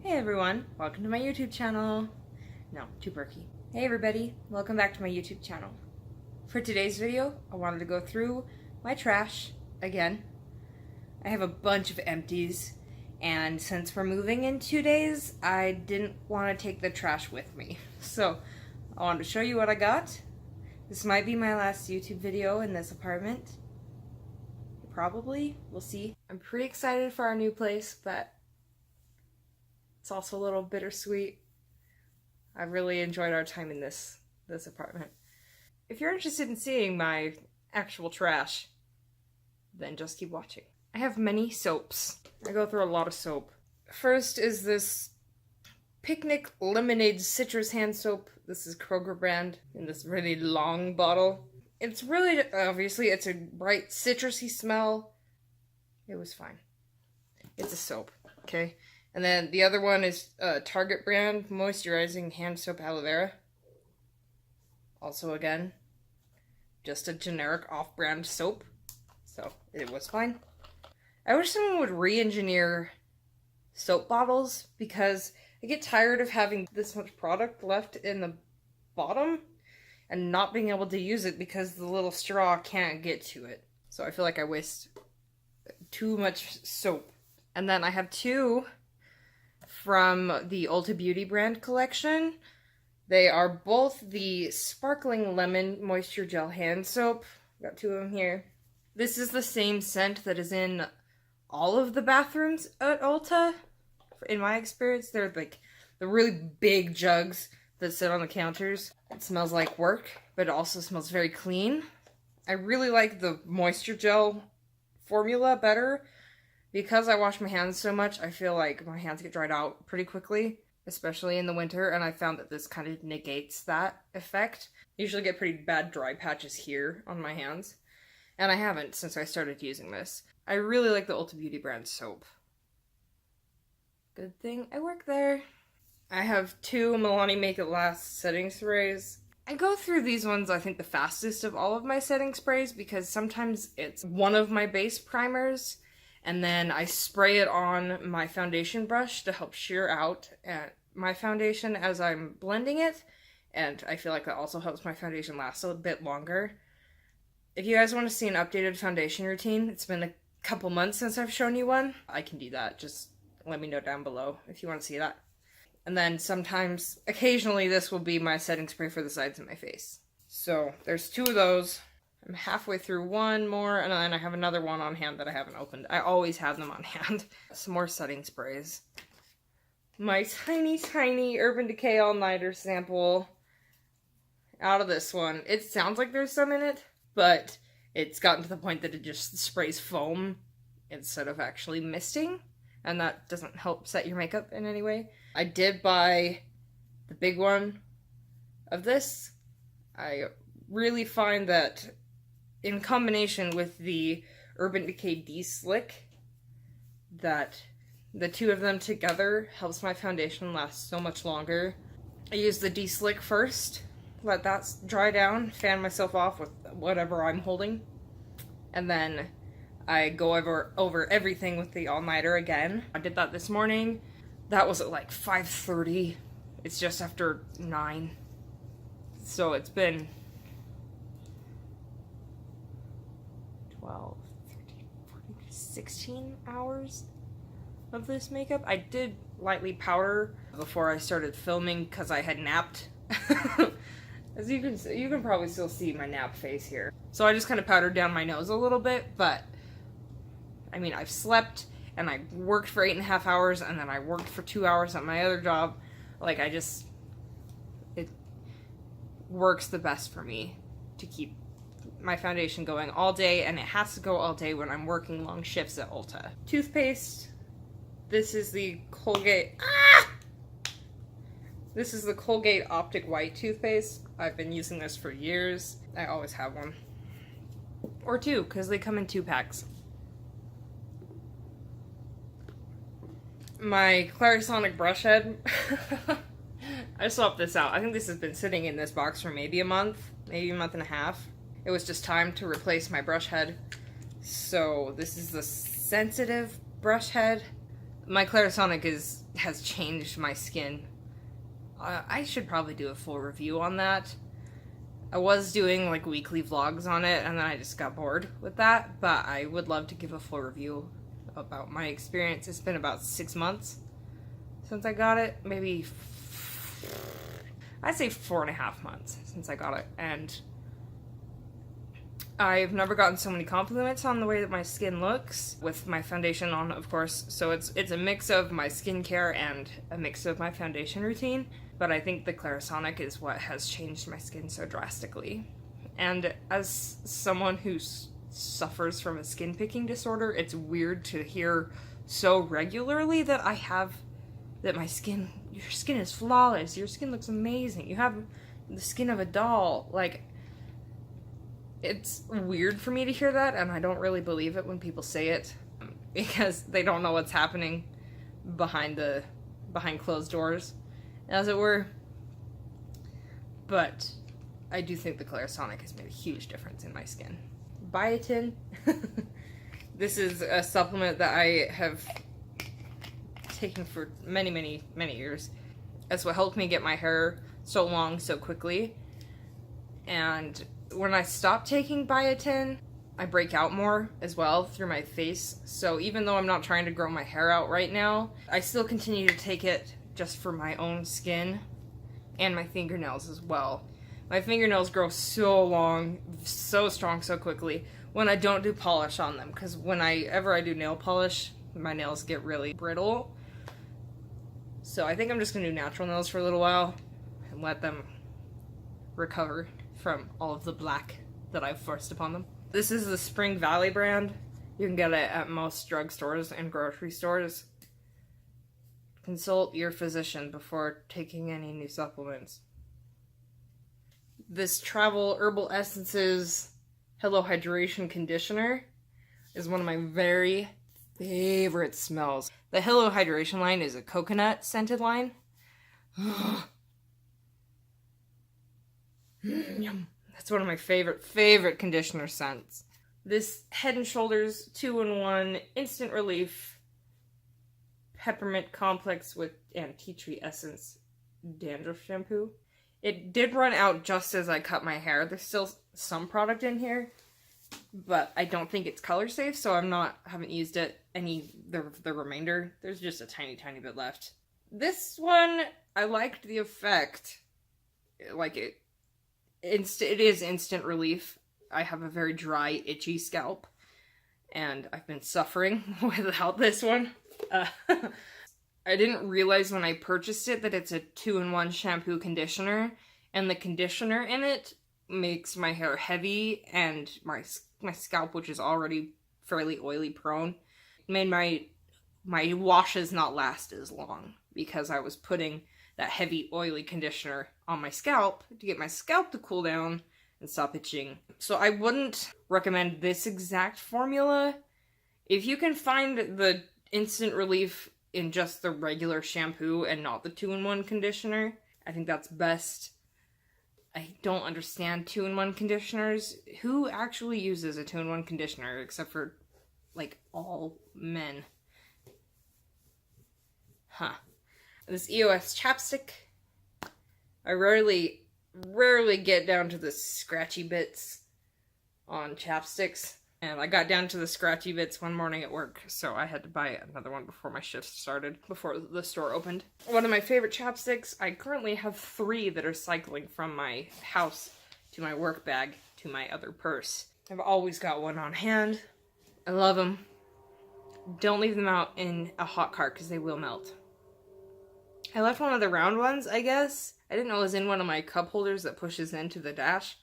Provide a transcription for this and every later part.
Hey everyone, welcome to my YouTube channel. No, too perky. Hey everybody, welcome back to my YouTube channel. For today's video, I wanted to go through my trash again. I have a bunch of empties, and since we're moving in 2 days, I didn't want to take the trash with me. So, I wanted to show you what I got. This might be my last YouTube video in this apartment. Probably, we'll see. I'm pretty excited for our new place, but it's also a little bittersweet. I really enjoyed our time in this apartment. If you're interested in seeing my actual trash, then just keep watching. I have many soaps. I go through a lot of soap. First is this Picnic Lemonade Citrus Hand Soap. This is Kroger brand in this really long bottle. It's really, obviously, it's a bright citrusy smell. It was fine. It's a soap, okay? And then the other one is Target brand Moisturizing Hand Soap Aloe Vera. Also, again, just a generic off-brand soap. So, it was fine. I wish someone would re-engineer soap bottles because I get tired of having this much product left in the bottom and not being able to use it because the little straw can't get to it. So I feel like I waste too much soap. And then I have two from the Ulta Beauty brand collection. They are both the Sparkling Lemon Moisture Gel Hand Soap. Got two of them here. This is the same scent that is in all of the bathrooms at Ulta. In my experience, they're like the really big jugs that sit on the counters. It smells like work, but it also smells very clean. I really like the moisture gel formula better. Because I wash my hands so much, I feel like my hands get dried out pretty quickly, especially in the winter, and I found that this kind of negates that effect. I usually get pretty bad dry patches here on my hands, and I haven't since I started using this. I really like the Ulta Beauty brand soap. Good thing I work there. I have two Milani Make It Last setting sprays. I go through these ones, I think, the fastest of all of my setting sprays because sometimes it's one of my base primers, and then I spray it on my foundation brush to help sheer out my foundation as I'm blending it, and I feel like that also helps my foundation last a bit longer. If you guys want to see an updated foundation routine, it's been a couple months since I've shown you one, I can do that. Just let me know down below if you want to see that. And then sometimes, occasionally, this will be my setting spray for the sides of my face. So, there's two of those. I'm halfway through one more, and then I have another one on hand that I haven't opened. I always have them on hand. Some more setting sprays. My tiny, tiny Urban Decay All-Nighter sample out of this one. It sounds like there's some in it, but it's gotten to the point that it just sprays foam instead of actually misting, and that doesn't help set your makeup in any way. I did buy the big one of this. I really find that in combination with the Urban Decay D-Slick, that the two of them together helps my foundation last so much longer. I use the D-Slick first, let that dry down, fan myself off with whatever I'm holding, and then I go over everything with the all-nighter again. I did that this morning. That was at like 5:30. It's just after 9. So it's been 12, 13, 14, 16 hours of this makeup. I did lightly powder before I started filming because I had napped. As you can probably still see my nap face here. So I just kind of powdered down my nose a little bit, but I mean, I've slept and I worked for 8.5 hours and then I worked for 2 hours at my other job. Like, it works the best for me to keep my foundation going all day, and it has to go all day when I'm working long shifts at Ulta. Toothpaste. This is the Colgate. This is the Colgate Optic White toothpaste. I've been using this for years. I always have one. Or two, because they come in 2 packs. My Clarisonic brush head. I swapped this out. I think this has been sitting in this box for maybe a month, maybe a month and a half. It was just time to replace my brush head. So this is the sensitive brush head. My Clarisonic has changed my skin. I should probably do a full review on that. I was doing like weekly vlogs on it, and then I just got bored with that, but I would love to give a full review about my experience. It's been about 6 months since I got it. Maybe, I'd say 4.5 months since I got it, and I've never gotten so many compliments on the way that my skin looks, with my foundation on, of course. So it's a mix of my skincare and a mix of my foundation routine. But I think the Clarisonic is what has changed my skin so drastically. And as someone who suffers from a skin picking disorder, it's weird to hear so regularly that your skin is flawless, your skin looks amazing, you have the skin of a doll. Like, it's weird for me to hear that, and I don't really believe it when people say it, because they don't know what's happening behind closed doors, as it were. But I do think the Clarisonic has made a huge difference in my skin. Biotin. This is a supplement that I have taken for many, many, many years. That's what helped me get my hair so long so quickly. And when I stop taking biotin, I break out more as well through my face. So even though I'm not trying to grow my hair out right now, I still continue to take it just for my own skin and my fingernails as well. My fingernails grow so long, so strong, so quickly when I don't do polish on them, because whenever I do nail polish, my nails get really brittle. So I think I'm just gonna do natural nails for a little while and let them recover from all of the black that I've forced upon them. This is the Spring Valley brand. You can get it at most drugstores and grocery stores. Consult your physician before taking any new supplements. This Travel Herbal Essences Hello Hydration Conditioner is one of my very favorite smells. The Hello Hydration line is a coconut scented line. That's one of my favorite conditioner scents. This Head & Shoulders 2-in-1 Instant Relief Peppermint Complex and Tea Tree Essence Dandruff Shampoo. It did run out just as I cut my hair. There's still some product in here, but I don't think it's color safe, so haven't used it the remainder. There's just a tiny bit left. This one, I liked the effect. Like it is instant relief. I have a very dry, itchy scalp, and I've been suffering without this one. I didn't realize when I purchased it that it's a 2-in-1 shampoo conditioner, and the conditioner in it makes my hair heavy, and my scalp, which is already fairly oily prone, made my washes not last as long, because I was putting that heavy oily conditioner on my scalp to get my scalp to cool down and stop itching. So I wouldn't recommend this exact formula. If you can find the instant relief in just the regular shampoo and not the 2-in-1 conditioner, I think that's best. I don't understand 2-in-1 conditioners. Who actually uses a 2-in-1 conditioner except for, like, all men? Huh. This EOS chapstick. I rarely get down to the scratchy bits on chapsticks. And I got down to the scratchy bits one morning at work, so I had to buy another one before my shift started, before the store opened. One of my favorite chapsticks. I currently have 3 that are cycling from my house to my work bag to my other purse. I've always got one on hand. I love them. Don't leave them out in a hot cart because they will melt. I left one of the round ones, I guess. I didn't know it was in one of my cup holders that pushes into the dash.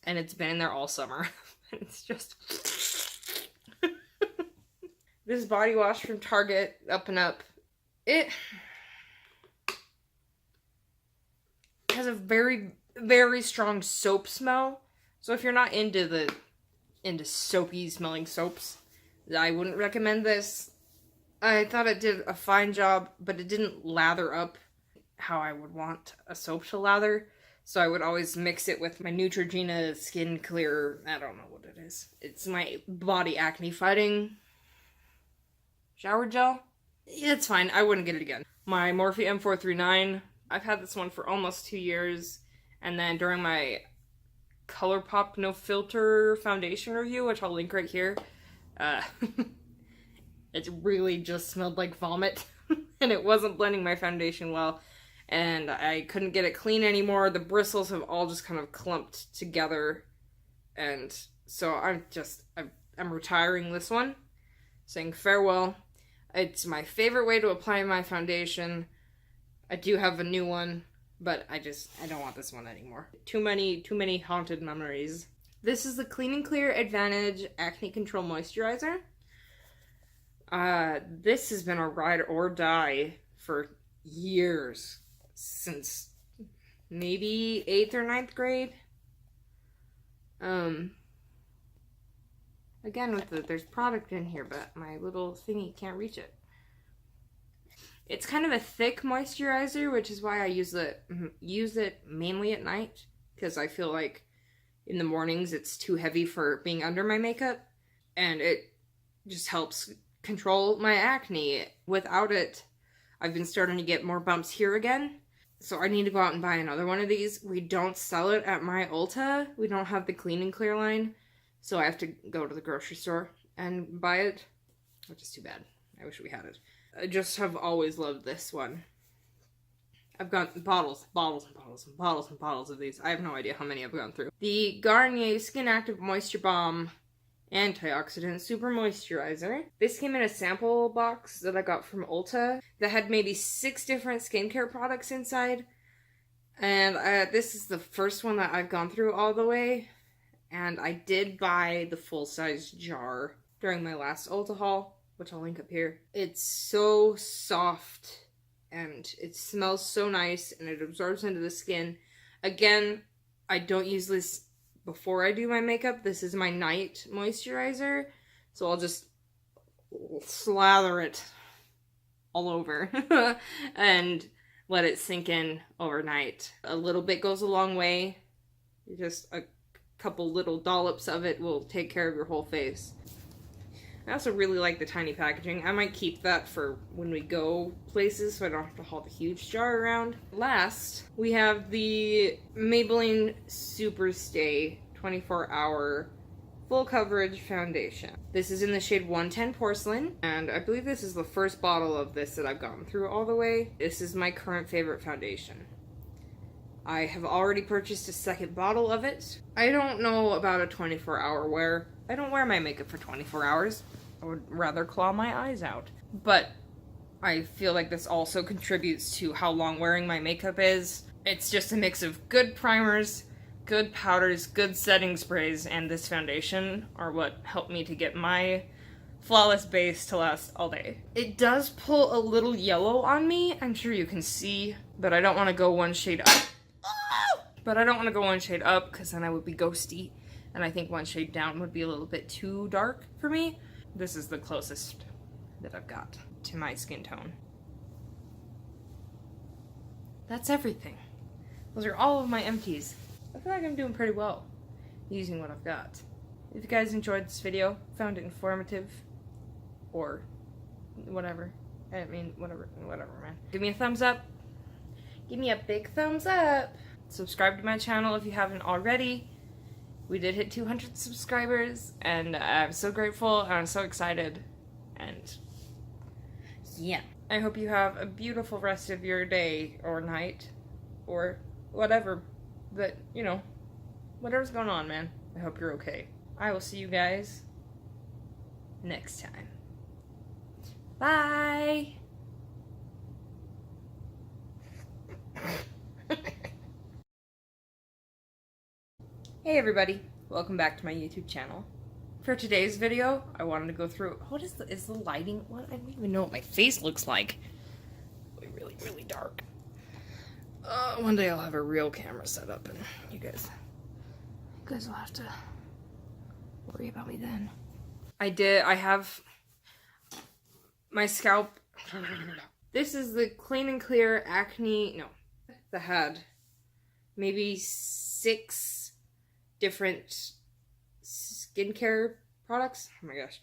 And it's been in there all summer. It's just... This body wash from Target, Up and Up. It has a very, very strong soap smell. So if you're not into soapy smelling soaps, I wouldn't recommend this. I thought it did a fine job, but it didn't lather up how I would want a soap to lather. So I would always mix it with my Neutrogena Skin Clear, I don't know what it is. It's my body acne fighting shower gel. It's fine. I wouldn't get it again. My Morphe M439, I've had this one for almost 2 years. And then during my ColourPop No Filter foundation review, which I'll link right here, uh, it really just smelled like vomit. And it wasn't blending my foundation well. And I couldn't get it clean anymore. The bristles have all just kind of clumped together. And so I'm retiring this one, saying farewell. It's my favorite way to apply my foundation. I do have a new one, but I don't want this one anymore. Too many haunted memories. This is the Clean and Clear Advantage Acne Control Moisturizer. This has been a ride or die for years, since maybe 8th or 9th grade. Again, there's product in here, but my little thingy can't reach it. It's kind of a thick moisturizer, which is why I use it mainly at night, because I feel like in the mornings it's too heavy for being under my makeup, and it just helps control my acne. Without it, I've been starting to get more bumps here again, so I need to go out and buy another one of these. We don't sell it at my Ulta. We don't have the Clean and Clear line, so I have to go to the grocery store and buy it, which is too bad. I wish we had it. I just have always loved this one. I've got bottles of these. I have no idea how many I've gone through. The Garnier Skin Active Moisture Balm Antioxidant Super Moisturizer. This came in a sample box that I got from Ulta that had maybe 6 different skincare products inside. And this is the first one that I've gone through all the way. And I did buy the full-size jar during my last Ulta haul, which I'll link up here. It's so soft and it smells so nice and it absorbs into the skin. Again, I don't use this before I do my makeup. This is my night moisturizer, so I'll just slather it all over and let it sink in overnight. A little bit goes a long way. Just a couple little dollops of it will take care of your whole face. I also really like the tiny packaging. I might keep that for when we go places so I don't have to haul the huge jar around. Last, we have the Maybelline Superstay 24-Hour Full Coverage Foundation. This is in the shade 110 Porcelain, and I believe this is the first bottle of this that I've gotten through all the way. This is my current favorite foundation. I have already purchased a second bottle of it. I don't know about a 24-hour wear. I don't wear my makeup for 24 hours. I would rather claw my eyes out. But I feel like this also contributes to how long wearing my makeup is. It's just a mix of good primers, good powders, good setting sprays, and this foundation are what helped me to get my flawless base to last all day. It does pull a little yellow on me, I'm sure you can see, but I don't want to go one shade up. Because then I would be ghosty. And I think one shade down would be a little bit too dark for me. This is the closest that I've got to my skin tone. That's everything. Those are all of my empties. I feel like I'm doing pretty well using what I've got. If you guys enjoyed this video, found it informative, or whatever, whatever, man. Give me a thumbs up. Give me a big thumbs up. Subscribe to my channel if you haven't already. We did hit 200 subscribers, and I'm so grateful, and I'm so excited, and yeah. I hope you have a beautiful rest of your day, or night, or whatever, but, you know, whatever's going on, man. I hope you're okay. I will see you guys next time. Bye! Hey everybody, welcome back to my YouTube channel. For today's video, I wanted to go through, is the lighting, what? I don't even know what my face looks like. Really, really dark. One day I'll have a real camera set up and you guys will have to worry about me then. I have my scalp. This is the Clean and Clear Acne, that had maybe 6 different skincare products. Oh my gosh.